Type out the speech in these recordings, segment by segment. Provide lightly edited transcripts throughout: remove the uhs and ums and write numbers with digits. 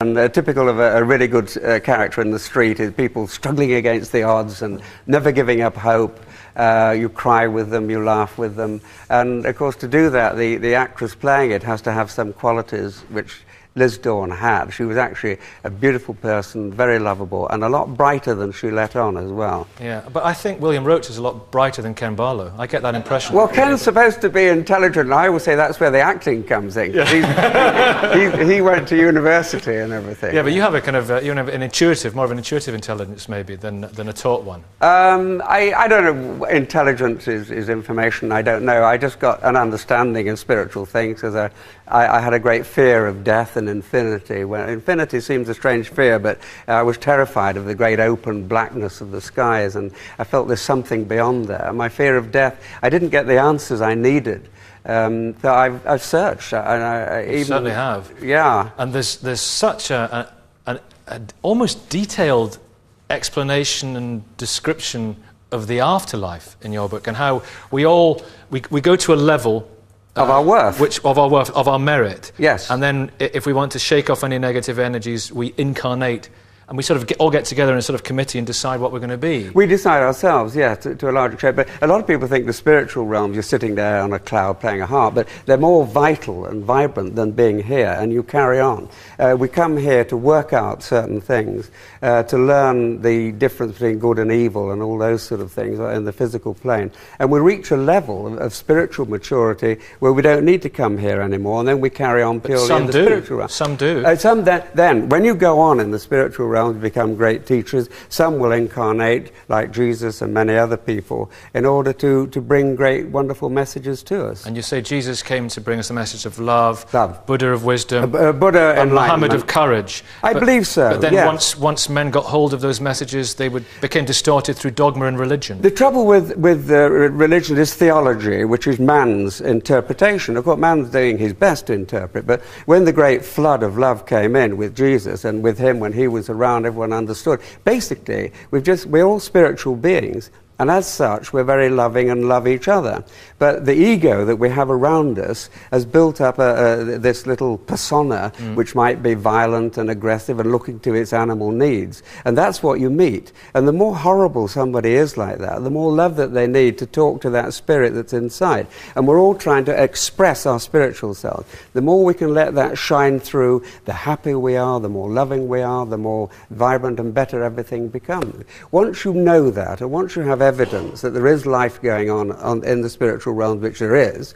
And typical of a really good character in the street is people struggling against the odds and never giving up hope. You cry with them, you laugh with them. And, of course, to do that, the actress playing it has to have some qualities which Liz Dawn had. She was actually a beautiful person, very lovable, and a lot brighter than she let on as well. Yeah, but I think William Roach is a lot brighter than Ken Barlow. I get that impression. Well, Ken's supposed to be intelligent, and I would say that's where the acting comes in. Yeah. He went to university and everything. Yeah, but you have a kind of more of an intuitive intelligence maybe than a taught one. I don't know. Intelligence is information. I don't know. I just got an understanding of spiritual things because I had a great fear of death and infinity. Well, infinity seems a strange fear, but I was terrified of the great open blackness of the skies, and I felt there's something beyond there. My fear of death, I didn't get the answers I needed. So I've searched. You certainly have. Yeah. And there's such an almost detailed explanation and description of the afterlife in your book, and how we go to a level of our worth. Of our merit. Yes. And then if we want to shake off any negative energies, we incarnate, and we sort of all get together in a sort of committee and decide what we're going to be. We decide ourselves, yeah, to a large extent. But a lot of people think the spiritual realms, you're sitting there on a cloud playing a harp, but they're more vital and vibrant than being here, and you carry on. We come here to work out certain things, to learn the difference between good and evil and all those sort of things in the physical plane. And we reach a level of spiritual maturity where we don't need to come here anymore, and then we carry on purely in the spiritual realm. Some do. Then, when you go on in the spiritual realm, to become great teachers, some will incarnate, like Jesus and many other people, in order to bring great, wonderful messages to us. And you say Jesus came to bring us the message of love. Buddha of wisdom, Buddha and Muhammad of courage. I believe so. But then yes. once men got hold of those messages, they became distorted through dogma and religion. The trouble with religion is theology, which is man's interpretation. Of course, man's doing his best to interpret, but when the great flood of love came in with Jesus, and with him when he was around, everyone understood. Basically, we're all spiritual beings, and as such, we're very loving and love each other. But the ego that we have around us has built up this little persona, which might be violent and aggressive and looking to its animal needs. And that's what you meet. And the more horrible somebody is like that, the more love that they need to talk to that spirit that's inside. And we're all trying to express our spiritual self. The more we can let that shine through, the happier we are, the more loving we are, the more vibrant and better everything becomes. Once you know that, and once you have evidence that there is life going on in the spiritual realm, which there is,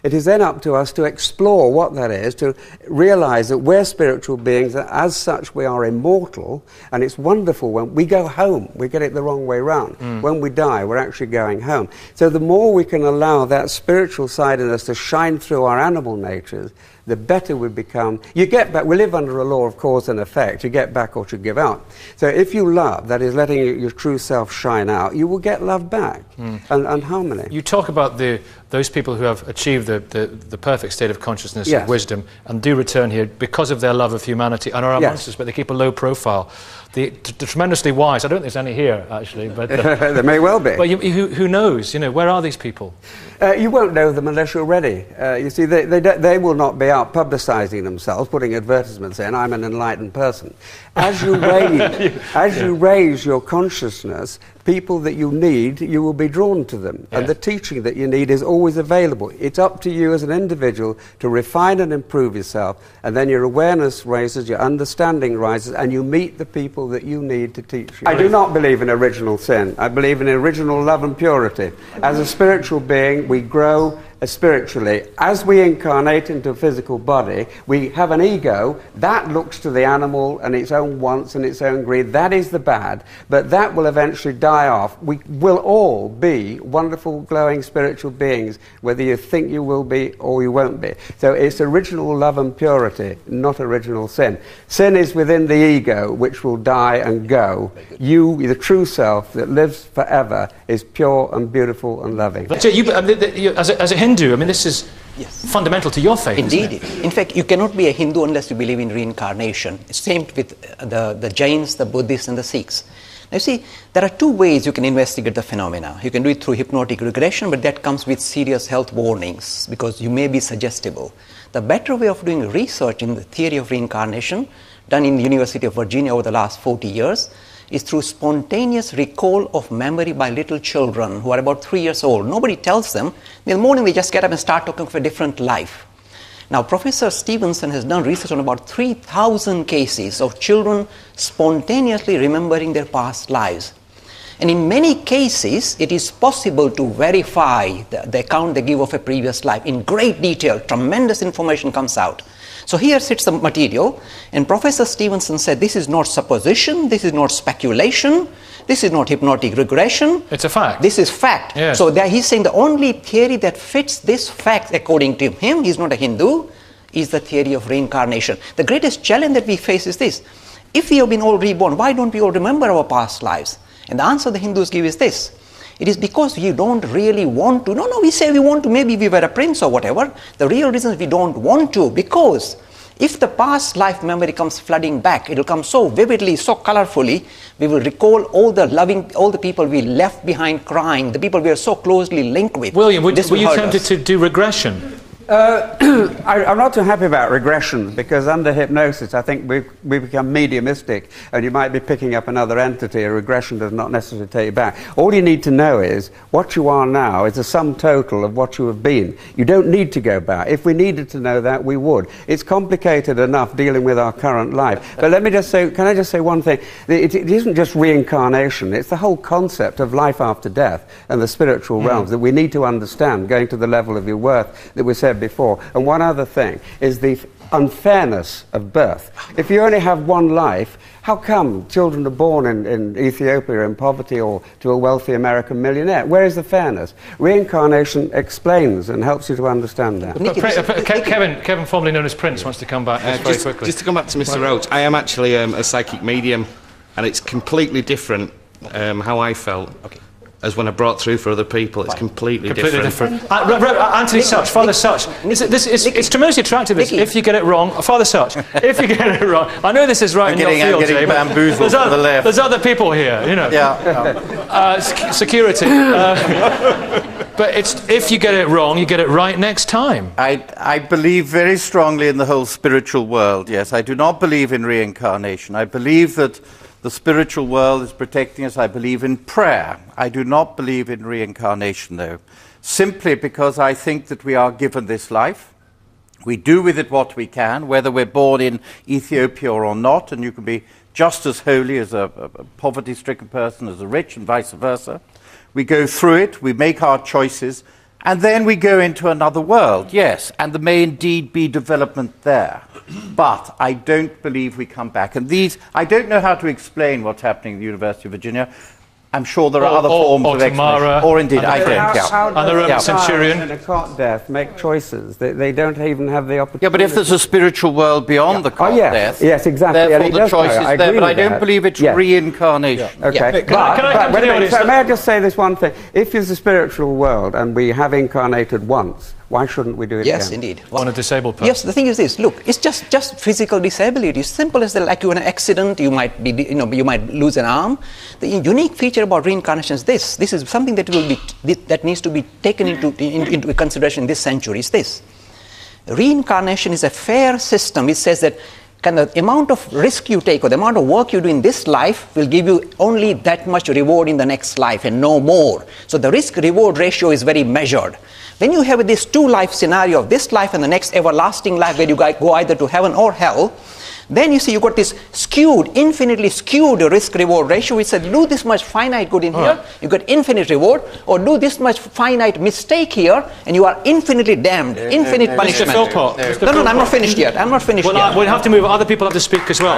it is then up to us to explore what that is, to realize that we're spiritual beings, that as such we are immortal, and it's wonderful when we go home. We get it the wrong way round. When we die, we're actually going home. So the more we can allow that spiritual side in us to shine through our animal natures, the better we become. You get back. We live under a law of cause and effect. You get back what you give out. So if you love, that is letting your true self shine out, you will get love back and harmony. You talk about those people who have achieved the perfect state of consciousness Yes. and wisdom and do return here because of their love of humanity and are amongst us, but they keep a low profile. The tremendously wise, I don't think there's any here, actually. But there may well be. But who knows? Where are these people? You won't know them unless you're ready. You see, they will not be out publicising themselves, putting advertisements in, I'm an enlightened person. As you raise your consciousness, people that you need, you will be drawn to them. Yes. And the teaching that you need is always available. It's up to you as an individual to refine and improve yourself, and then your awareness raises, your understanding rises, and you meet the people that you need to teach you. I do not believe in original sin. I believe in original love and purity. As a spiritual being, we grow spiritually. As we incarnate into a physical body, we have an ego that looks to the animal and its own wants and its own greed. That is the bad, but that will eventually die off. We will all be wonderful, glowing spiritual beings, whether you think you will be or you won't be. So it's original love and purity, not original sin. Sin is within the ego, which will die and go. You, the true self that lives forever, is pure and beautiful and loving. But as a Hindu, this is fundamental to your faith. Indeed. In fact, you cannot be a Hindu unless you believe in reincarnation. Same with the Jains, the Buddhists, and the Sikhs. Now, you see, there are two ways you can investigate the phenomena. You can do it through hypnotic regression, but that comes with serious health warnings because you may be suggestible. The better way of doing research in the theory of reincarnation, done in the University of Virginia over the last 40 years, is through spontaneous recall of memory by little children who are about 3 years old. Nobody tells them. In the morning they just get up and start talking of a different life. Now, Professor Stevenson has done research on about 3,000 cases of children spontaneously remembering their past lives. And in many cases, it is possible to verify the account they give of a previous life in great detail. Tremendous information comes out. So here sits the material, and Professor Stevenson said this is not supposition, this is not speculation, this is not hypnotic regression. It's a fact. This is fact. Yes. So he's saying the only theory that fits this fact, according to him, he's not a Hindu, is the theory of reincarnation. The greatest challenge that we face is this. If we have been all reborn, why don't we all remember our past lives? And the answer the Hindus give is this. It is because you don't really want to. No, we say we want to. Maybe we were a prince or whatever. The real reason is we don't want to, because if the past life memory comes flooding back, it will come so vividly, so colorfully, we will recall all the people we left behind crying, the people we are so closely linked with. William, were you tempted to do regression? I'm not too happy about regression, because under hypnosis I think we become mediumistic, and you might be picking up another entity. A regression does not necessarily take you back. All you need to know is what you are now is a sum total of what you have been. You don't need to go back. If we needed to know that, we would. It's complicated enough dealing with our current life. But let me just say, can I just say one thing? It isn't just reincarnation, it's the whole concept of life after death and the spiritual realms that we need to understand, going to the level of your worth that we said before. And one other thing is the unfairness of birth. If you only have one life, how come children are born in Ethiopia in poverty or to a wealthy American millionaire? Where is the fairness? Reincarnation explains and helps you to understand that. Kevin, formerly known as Prince, wants to come back very quickly. Just to come back to Mr. Roach, I am actually a psychic medium, and it's completely different how I felt. As when I brought through for other people, it's completely different. Anthony Such, Father Such, it's tremendously attractive if you get it wrong. Father Such, if you get it wrong, I know this is right in your field, Jay, bamboozled from the left. There's other people here, you know. Security. But if you get it wrong, you get it right next time. I believe very strongly in the whole spiritual world, yes. I do not believe in reincarnation. I believe that the spiritual world is protecting us. I believe in prayer. I do not believe in reincarnation, though, simply because I think that we are given this life. We do with it what we can, whether we're born in Ethiopia or not, and you can be just as holy as a poverty-stricken person as a rich, and vice versa. We go through it, we make our choices, and then we go into another world, yes, and there may indeed be development there. But I don't believe we come back. And I don't know how to explain what's happening at the University of Virginia. I'm sure there are other forms of explanation. Or indeed, I don't. How and the Roman centurion in a cot death make choices? They don't even have the opportunity. Yeah, but if there's a spiritual world beyond the cot death, yes, exactly. Therefore the choice is there. But I don't believe it's reincarnation. Yeah. Okay. But may I just say this one thing? If there's a spiritual world and we have incarnated once, why shouldn't we do it again? Yes, indeed. On a disabled person. Yes, the thing is this. Look, it's just physical disability. It's simple as like you in an accident, you might you might lose an arm. The unique feature about reincarnation is this. This is something that needs to be taken into consideration in this century. Is this? Reincarnation is a fair system. It says that the amount of risk you take or the amount of work you do in this life will give you only that much reward in the next life and no more. So the risk-reward ratio is very measured. When you have this two-life scenario of this life and the next everlasting life where you go either to heaven or hell, then you see you got this infinitely skewed risk-reward ratio. We said, do this much finite good in here, you get infinite reward, or do this much finite mistake here, and you are infinitely damned, infinite punishment. Mr. Philpott. No, I'm not finished yet. We'll have to move. Other people have to speak as well.